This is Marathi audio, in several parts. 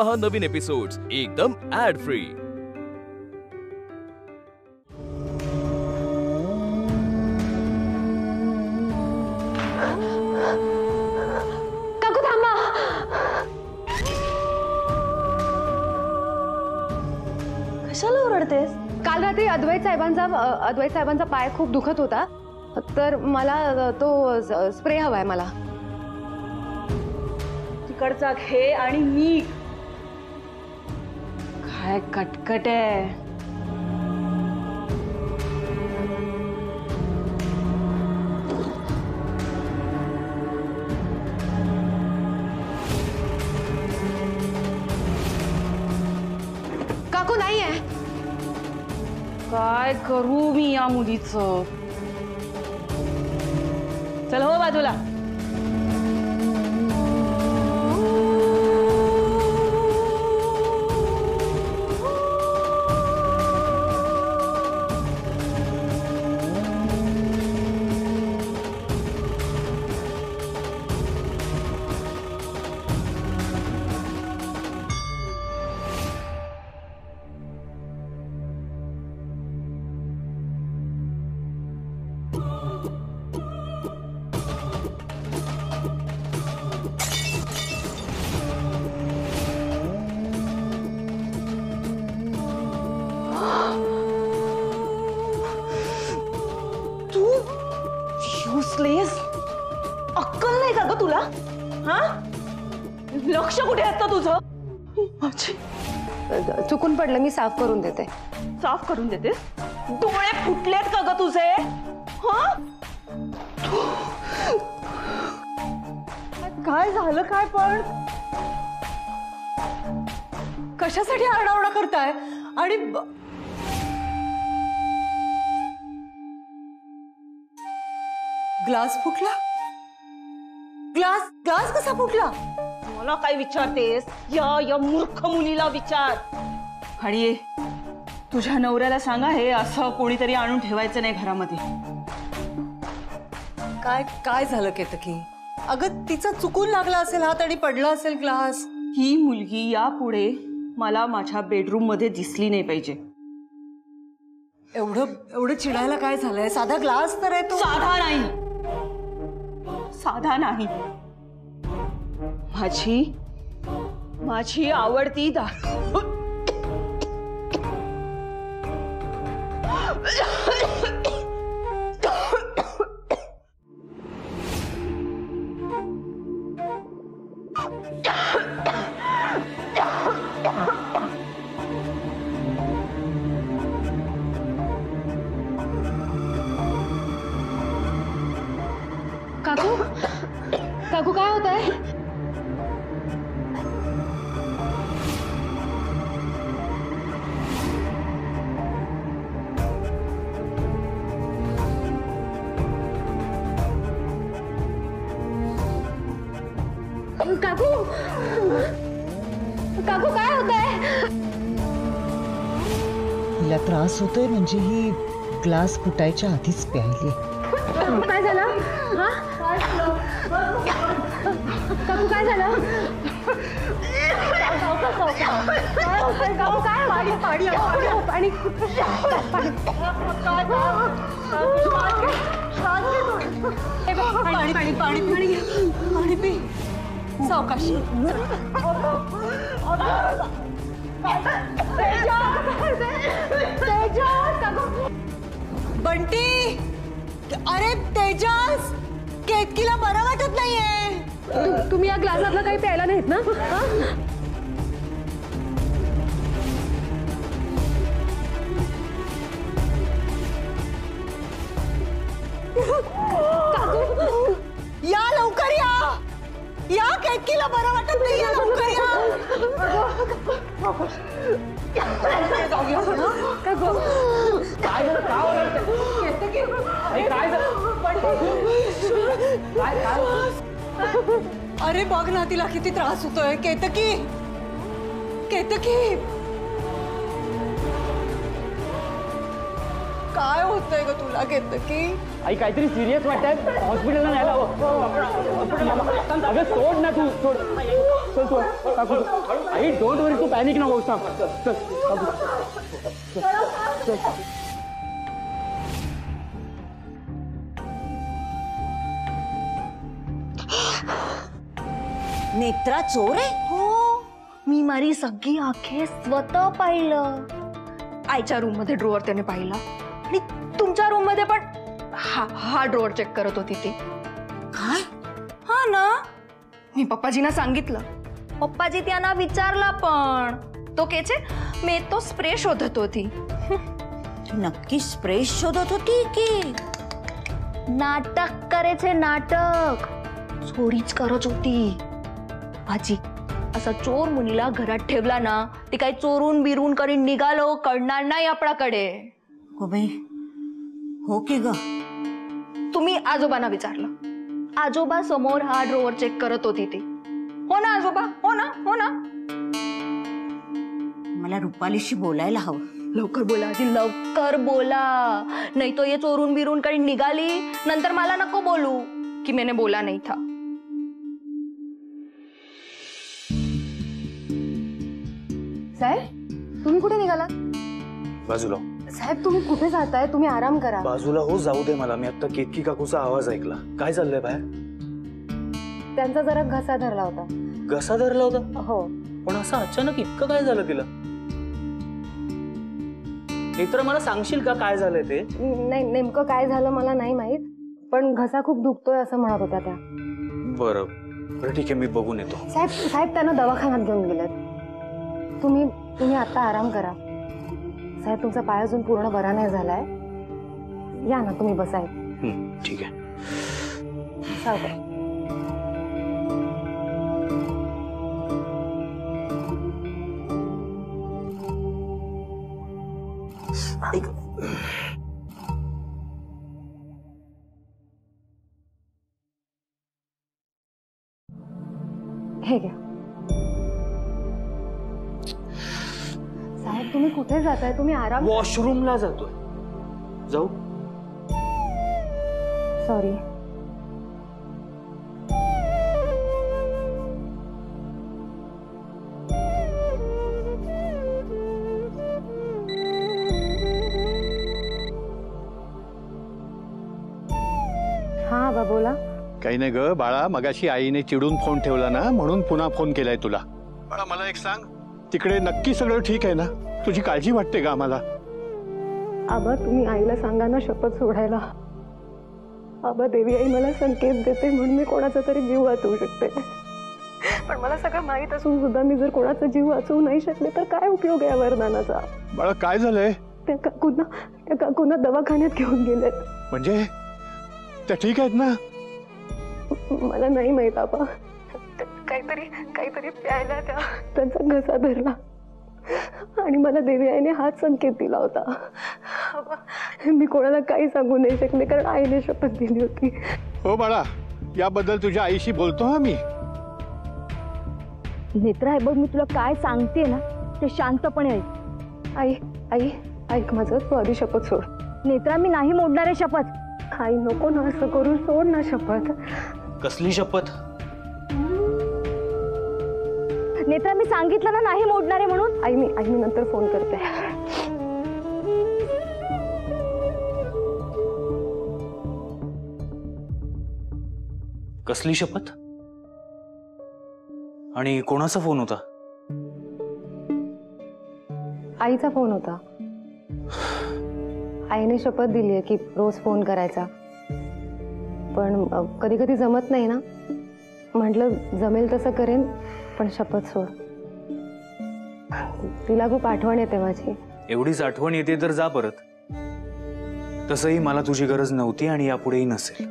पहा नवीन एपिसोड्स एकदम ऍड फ्री। काकू थांबा। कशाला ओरडतेस? काल रात्री अद्वैत साहेबांचा पाय खूप दुखत होता, तर मला तो स्प्रे हवाय मला। तिकडचा घे आणि निघ। काय कटकट आहे। काकू नाहीये। काय करू मी या मुलीचं? चल हो बाजूला। अक्कल नाही का ग तुला? हा, लक्ष कुठे असतं तुझं? चुकून पडलं, मी साफ करून देते। साफ करून देतेस? डोळे फुटलेत का ग तुझे? हा, काय झालं काय? पण कशासाठी आरडाओरडा करताय? आणि ग्लास फुटला? ग्लास कसा फुटला? मला काय विचारतेस? या मूर्ख मुलीला विचार। आणि तुझ्या नवऱ्याला सांगा हे असं कोणीतरी आणून ठेवायचं नाही घरामध्ये। काय झालं केतकी? अगं तिचा चुकून लागला असेल हात आणि पडला असेल ग्लास। ही मुलगी यापुढे मला माझ्या बेडरूम मध्ये दिसली नाही पाहिजे। एवढं चिडायला काय झालंय? साधा ग्लास तर आहे तो। साधा नाही। माझी आवडती दारू। काकू काय होत आहे? काकू काय होत आहे? हिला त्रास होतोय म्हणजे ही ग्लास फुटायच्या आधीच प्यायली। काय झालं? काकू काय झालं? पाणी पी सावकाश। बंटी, अरे तेजस, केतकीला बरं वाटत नाहीये। तुम्ही या ग्लासातलं काही प्यायला नाहीत ना? या लवकर या केतकीला बरं वाटत नाहीये, लवकर या। अरे बघ ना तिला किती त्रास होतोय। केतकी काय होतंय ग तुला केतकी? आई काहीतरी सिरियस वाटतंय, हॉस्पिटलला न्यायला हवं। अगं सोड ना तू, सोड। चल तू काकू I don't worry Tu panic नको सांग चल काकू चल नेत्रा चोर आहे. हो मी मारी सगळी आखे स्वतः पाहिलं. आईच्या रूम मध्ये ड्रॉवर त्याने पाहिला आणि तुमच्या रूम मध्ये पण हा ड्रॉवर चेक करत होती ती. काय? हा ना मी पप्पाजींना सांगितलं. पप्पाजी त्यांना विचारला पण तो केचे मी तो स्प्रे शोधत होती. नक्की स्प्रे शोधत होती की नाटक करायचे नाटक चोरीच करत होती. भाजी असा चोर मुलीला घरात ठेवला ना ती काही चोरून बिरून करीन निघालो कळणार नाही आपल्याकडे. हो बाई हो की ग. तुम्ही आजोबांना विचारलं. आजोबा समोर हा ड्रॉवर चेक करत होती ती. हो ना आजोबा हो ना हो ना. मला रुपालीशी बोलायला हवं. लवकर बोला आजी लवकर बोला नाही तो ये चोरून बिरून काही निघाली नंतर मला नको बोलू की मैंने बोला नहीं था. साहेब तुम्ही कुठे निघाला? बाजूला. साहेब तुम्ही कुठे जाताय? तुम्ही आराम करा. बाजूला हो जाऊ दे मला. मी आता केतकी काकूचा आवाज ऐकला. काय चाललंय बाहेर? त्यांचा जरा घसा धरला होता. घसा धरला होता? हो. पण असं अचानक इतकं काय झालं तिला? नेत्र मला सांगशील का काय झालंय ते? नाही नेमकं काय झालं मला नाही माहित पण घसा खूप दुखतोय असं म्हणत होत्या त्या. बरं बरं ठीक आहे मी बघून येतो. साहेब साहेब त्यांना दवाखान्यात घेऊन गेलेत. तुम्ही आता आराम करा. साहेब तुमचा पाय अजून पूर्ण बरा नाही झालाय. या ना तुम्ही बसाय. ठीक आहे. चालतंय. हे घ्या. साहेब तुम्ही कुठे जाताय? तुम्ही आराम. वॉशरूमला जातोय. जाऊ. सॉरी. हा आबा बोला. काही नाही ग बाळा मगाशी आईने चिडून फोन ठेवला ना म्हणून पुन्हा फोन केलाय तुला. बाळा मला एक सांग तिकडे नक्की सगळं ठीक आहे ना? तुझी काळजी वाटते का आम्हाला? आबा तुम्ही आईला सांगा ना शपथ सोडायला. आबा देवी आई मला संकेत देते म्हणून मी कोणाचा तरी जीव वाचवू शकते. पण मला सगळं माहित असून सुद्धा मी जर कोणाचा जीव वाचवू नाही शकले तर काय उपयोग आहे वरदानाचा? बाळा काय झालंय? त्या काकूंना दवाखान्यात घेऊन गेलेत. म्हणजे त्या ठीक आहेत ना? मला नाही माहित आबा. काहीतरी प्यायला त्यांचा घसा धरला आणि मला देवी आईने हाच संकेत दिला होता. मी कोणाला काही सांगू नाही शकले कारण आईने शपथ दिली होती. हो बाळा याबद्दल तुझ्या आईशी बोलतो हा मी. नेत्रा बघ मी तुला काय सांगते ना ते शांतपणे ऐक. आई ऐक माझं तू आधी शपथ सोड. नेत्रा मी नाही मोडणार आहे शपथ. आई नको ना असं करू सोड ना शपथ. कसली शपथ? नेत्रा मी सांगितलं ना नाही मोडणार आहे म्हणून. आई मी नंतर फोन करते. कसली शपथ? आणि कोणाचा फोन होता? आईचा फोन होता. आईने शपथ दिली आहे की रोज फोन करायचा पण कधी कधी जमत नाही ना. म्हटलं जमेल तसं करेन पण शपथ सोड. तिला खूप आठवण येते माझी. एवढीच आठवण येते तर जा परत. तसंही मला तुझी गरज नव्हती आणि यापुढेही नसेल.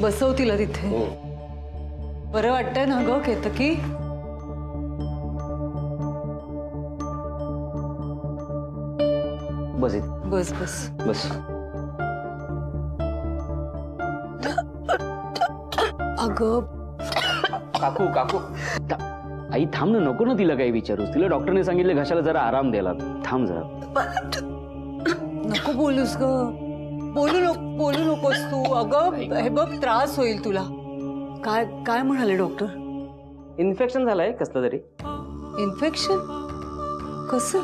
बसव तिला तिथे. बरं वाटतंय ना ग केतकी? बस बस बस बस. अगं काकू आई थांब ना, नको ना तिला काही विचारूस. तिला डॉक्टरने सांगितलं घशाला जरा आराम द्यायला. थांब जरा. नको बोलूस ग, बोलू नकोस तू. अगं हे बघ, त्रास होईल तुला. काय काय म्हणाले डॉक्टर? इन्फेक्शन झालंय कसलं तरी. इन्फेक्शन? कसं?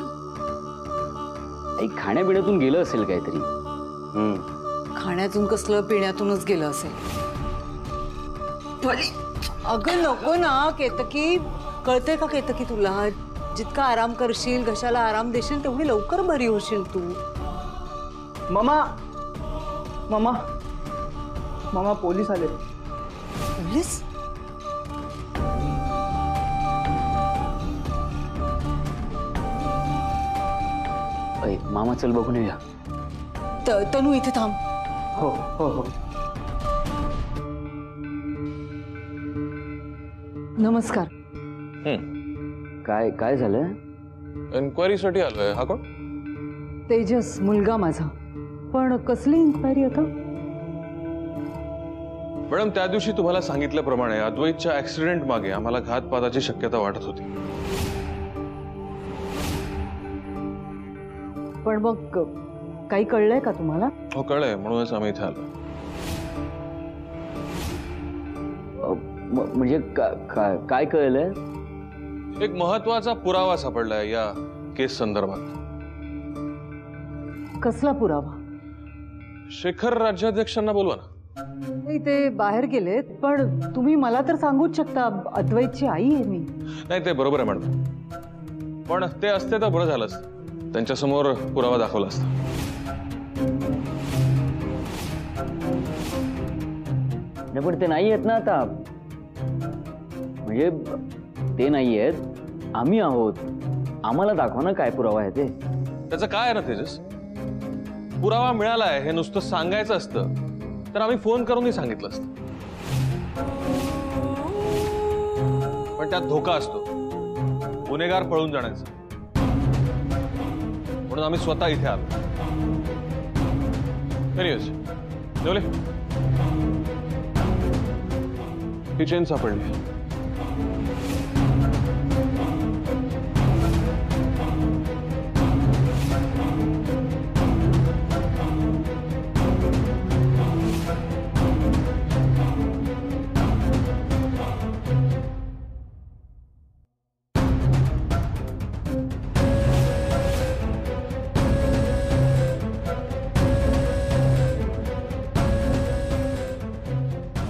आई खाण्यापिण्यातून गेलं असेल काहीतरी. खाण्यातून कसलं, पिण्यातूनच गेलं असेल. अगं नको ना केतकी. कळतंय का केतकी तुला? जितका आराम करशील, घशाला आराम देशील, तेवढी लवकर बरी होशील तू. मामा मामा मामा पोलीस आले. पोलीस? मामा चल बघून येऊया. तनू इथे थांब. हो हो हो. नमस्कार. काय काय झालं? एन्क्वायरीसाठी आलोय. हा कोण? तेजस, मुलगा माझा. पण कसली इन्क्वायरी आता? मॅडम, त्या दिवशी तुम्हाला सांगितल्याप्रमाणे अद्वैतच्या ऍक्सिडेंट मागे आम्हाला घातपाताची शक्यता वाटत होती. पण मग काही कळलंय का तुम्हाला? हो, कळलंय. म्हणूनच आम्ही इथे आलो. म्हणजे काय कळलंय? एक महत्वाचा पुरावा सापडलाय या केस संदर्भात. कसला पुरावा? शेखर राज्याध्यक्षांना बोलवा ना. नाही, ते बाहेर गेलेत. पण तुम्ही मला तर सांगूच शकता. अद्वैतची आई आहे मी. नाही, ते बरोबर आहे मॅडम. पण ते असते तर बरं झालंच. त्यांच्यासमोर पुरावा दाखवला असता. पण ते नाही आहेत ना आता. म्हणजे ते नाही आहेत, आम्ही आहोत. आम्हाला दाखवा ना काय पुरावा आहे ते. त्याचं काय आहे ना तेजस, पुरावा मिळालाय हे नुसतं सांगायचं असतं तर आम्ही फोन करूनही सांगितलं असतं. पण त्यात धोका असतो, गुन्हेगार पळून जाण्याचा. म्हणून आम्ही स्वतः इथे आलो. जेवले? ही चेन सापडली.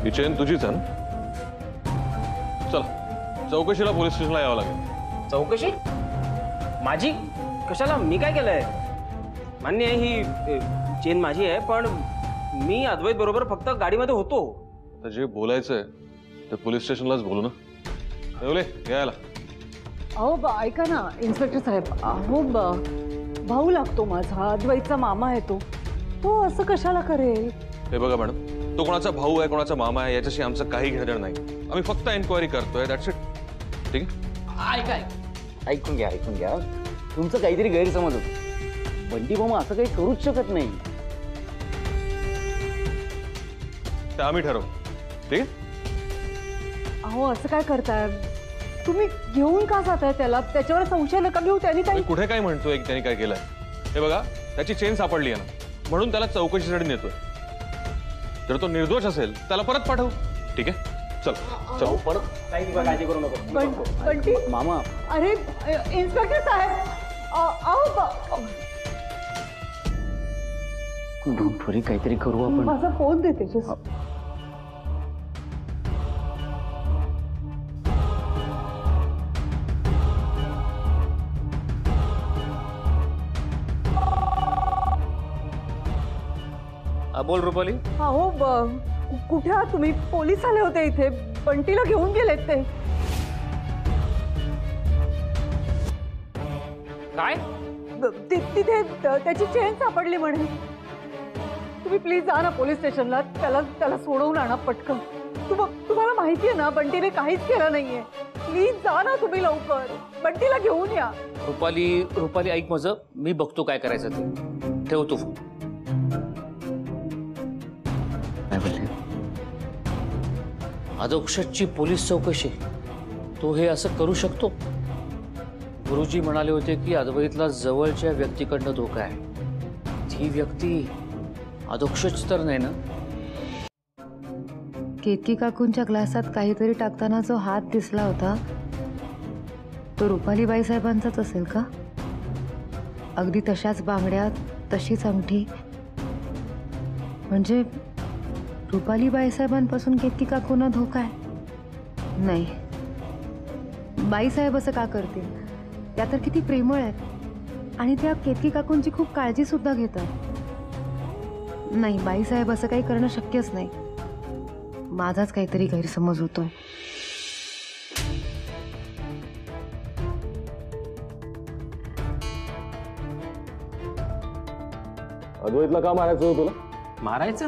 ही चेन तुझीच आहे ना? चला, चौकशीला पोलीस स्टेशनला यावं लागेल. चौकशी? माझी? कशाला? मी काय केलंय? मान्य आहे ही चेन माझी आहे, पण मी अद्वैत बरोबर फक्त गाडीमध्ये होतो. आता जे बोलायचंय ते पोलीस स्टेशनलाच बोलू ना. जेवले? यायला. अहो ऐका ना इन्स्पेक्टर साहेब. अहो भाऊ लागतो माझा. अद्वैतचा मामा आहे तो असं कशाला करेल? हे बघा मॅडम, तो कोणाचा भाऊ आहे, कोणाचा मामा आहे, याच्याशी आमचं काही घेणं नाही. आम्ही फक्त एन्क्वायरी करतोय, दॅट्स इट. ठीक आहे? ऐकून घ्या. तुमचं काहीतरी गैरसमज होतं. बंटी मामा असं काही करूच शकत नाही. ते आम्ही ठरवू. ठीक आहे? अहो असं काय करताय तुम्ही? घेऊन का जाताय त्याला? त्याच्यावर संशय नका घेऊ. त्यांनी काही कुठे काय म्हणतोय त्याने काय केलंय? हे बघा, त्याची चेन सापडली आहे ना, म्हणून त्याला चौकशीसाठी नेतोय. जर तो निर्दोष असेल त्याला परत पाठवू. ठीक आहे? चल परत काही काळजी करू नको. बंटी मामा. अरे इन्स्पेक्टर साहेब, थोडी काहीतरी करू आपण. माझा फोन देते. बोल रुपाली. अहो कुठे आहात तुम्ही? पोलीस आले होते इथे. बंटीला घेऊन गेलेत ते. काय? तिथे त्याची चेन सापडली म्हणे. तुम्ही प्लीज जा ना पोलीस स्टेशनला. त्याला सोडवून आणा पटकन. तुम्हाला माहितीये ना बंटीने काहीच केलं नाहीये. प्लीज जा ना तुम्ही लवकर. बंटीला घेऊन या. रुपाली ऐक माझं, मी बघतो काय करायचं ते. ठेवतो फोन. काय बोलले? अधोक्षजची पोलीस चौकशी. तो हे असं करू शकतो? गुरुजी म्हणाले होते की अद्वैतला जवळच्या व्यक्तीकडनं धोका आहे. ती व्यक्ती अधोक्षच तर नाही ना? केतकी काकूंच्या ग्लासात काहीतरी टाकताना जो हात दिसला होता तो रुपाली बाईसाहेबांचाच असेल का? अगदी तशाच बांगड्या, तशीच अंगठी. म्हणजे रुपाली बाईसाहेबांपासून केतकी काकूंना धोका आहे? नाही, बाईसाहेब असं का करतील? त्या तर किती प्रेमळ आहेत आणि त्या केतकी काकूंची खूप काळजी सुद्धा घेतात. नाही, बाईसाहेब असं काही करणं शक्यच नाही. माझाच काहीतरी गैरसमज होतोय. अद्वैतला का मारायचं होतं तुला? मारायचं?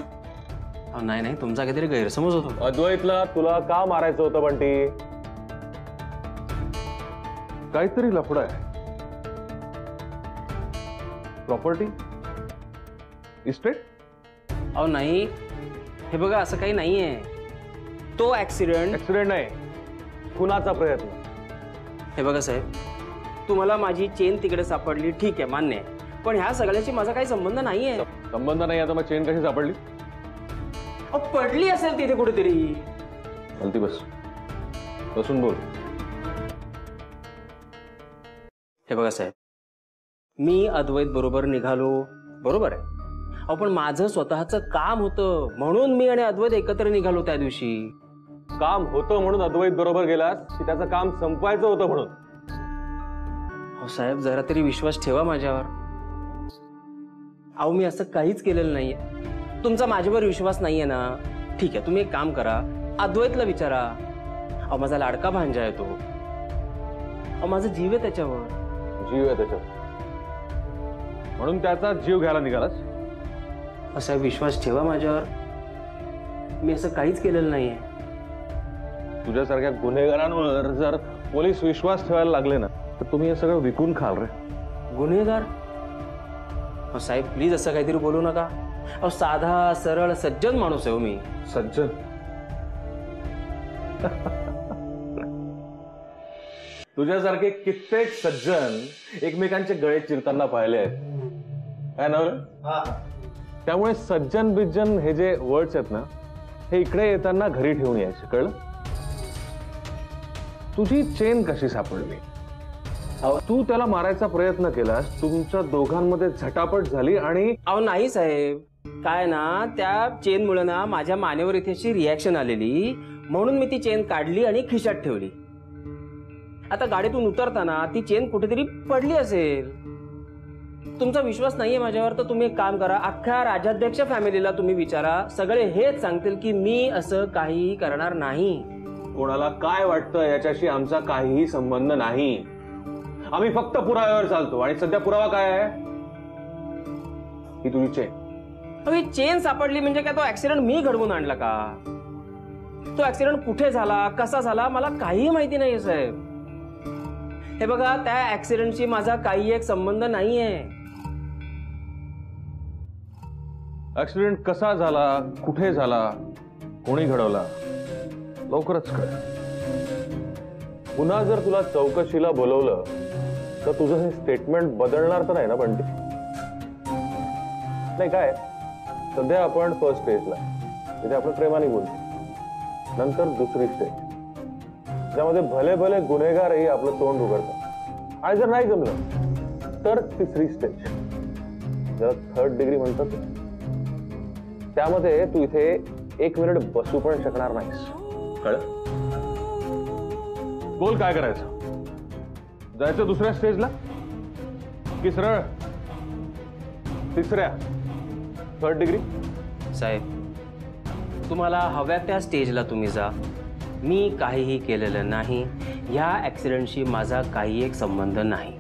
नाही नाही, तुमचा काहीतरी गैरसमज होतो. अद्वैतला तुला का मारायचं होतं बंटी? काहीतरी लफडा आहे. Property, estate? अहो नाही, हे बघा असं काही नाहीये. तो ऍक्सिडेंट नाही, खुनाचा प्रयत्न. हे बघा साहेब, तुम्हाला माझी चेन तिकडे सापडली, ठीक आहे, मान्य आहे. पण ह्या सगळ्याशी माझा काही संबंध नाहीये. संबंध नाही आता मग चेन कशी सापडली? अहो पडली असेल तिथे कुठेतरी. हलती बस, बसून बोल. हे बघा साहेब, मी अद्वैत बरोबर निघालो, बरोबर आहे. अहो पण माझं स्वतःचं काम होतं म्हणून मी आणि अद्वैत एकत्र निघालो त्या दिवशी. काम होतं म्हणून अद्वैत बरोबर गेलास की त्याचं काम संपवायचं होतं म्हणून? हो साहेब, जरा तरी विश्वास ठेवा माझ्यावर. अहो मी असं काहीच केलेलं नाहीये. तुमचा माझ्यावर विश्वास नाहीये ना? ठीक आहे, तुम्ही एक काम करा, अद्वैतला विचारा. अहो माझा लाडका भांजा आहे तो. अहो माझा जीव आहे त्याच्यावर. जीव आहे त्याच्यावर म्हणून त्याचा जीव घ्यायला निघालास? असा विश्वास ठेवा माझ्यावर. मी असं काहीच केलेलं नाहीये. तुझ्यासारख्या गुन्हेगारांवर जर पोलीस विश्वास ठेवायला लागले ना तर तुम्ही हे सगळं विकून खाल रे. गुन्हेगार? अहो साहेब प्लीज असं काहीतरी बोलू नका. अहो साधा सरळ सज्जन माणूस आहे हो मी. सज्जन? तुझ्यासारखे कित्येक सज्जन एकमेकांचे गळे चिरताना पाहिले आहेत, काय ना? त्यामुळे सज्जन बिज्जन हे जे वर्ड्स आहेत ना हे इकडे येताना घरी ठेवून यायचे, कळलं? तुझी चेन कशी सापडली? तू त्याला मारायचा प्रयत्न केलास, तुमच्या दोघांमध्ये झटापट झाली आणि... अहो नाही साहेब, काय ना त्या चेनमुळे ना माझ्या मानेवर इथे अशी रिॲक्शन आलेली म्हणून मी ती चेन काढली आणि खिशात ठेवली. आता गाडीतून उतरताना ती चेन कुठेतरी पडली असेल. तुमचा विश्वास नाहीये माझ्यावर तर तुम्ही एक काम करा, अख्ख्या राजाध्यक्ष फॅमिलीला तुम्ही विचारा, सगळे हेच सांगतील की मी असं काहीही करणार नाही. कोणाला काय वाटतं याच्याशी आमचा काहीही संबंध नाही. आम्ही फक्त पुराव्यावर चालतो आणि सध्या पुरावा काय आहे? ही तुझी चेन. ही चेन सापडली म्हणजे काय तो ऍक्सिडेंट मी घडवून आणला का? तो ऍक्सिडेंट कुठे झाला, कसा झाला, मला काहीही माहिती नाहीये साहेब. हे बघा, त्या ऍक्सिडेंटशी माझा काही एक संबंध नाहीये. ऍक्सिडेंट कसा झाला, कुठे झाला, कोणी घडवला, लवकरच कळ. पुन्हा जर तुला चौकशीला बोलवलं तर तुझं हे स्टेटमेंट बदलणार तर नाही ना बंटी? नाही काय, सध्या आपण फर्स्ट स्टेजला, तिथे आपण प्रेमाने बोलतो. नंतर दुसरी स्टेज, ज्यामध्ये भले भले गुन्हेगारही आपलं तोंड उघडतात. आणि जर नाही जमलं तर तिसरी स्टेज, ज्याला थर्ड डिग्री म्हणतात. त्यामध्ये तू इथे 1 मिनिट बसू पण शकणार नाहीस, कळलं? बोल काय करायचं? जायचं दुसऱ्या स्टेजला की सरळ तिसऱ्या, थर्ड डिग्री? साहेब तुम्हाला हव्या त्या स्टेजला तुम्ही जा. मी काहीही केलेलं नाही. ह्या ऍक्सिडेंटशी माझा काही एक संबंध नाही.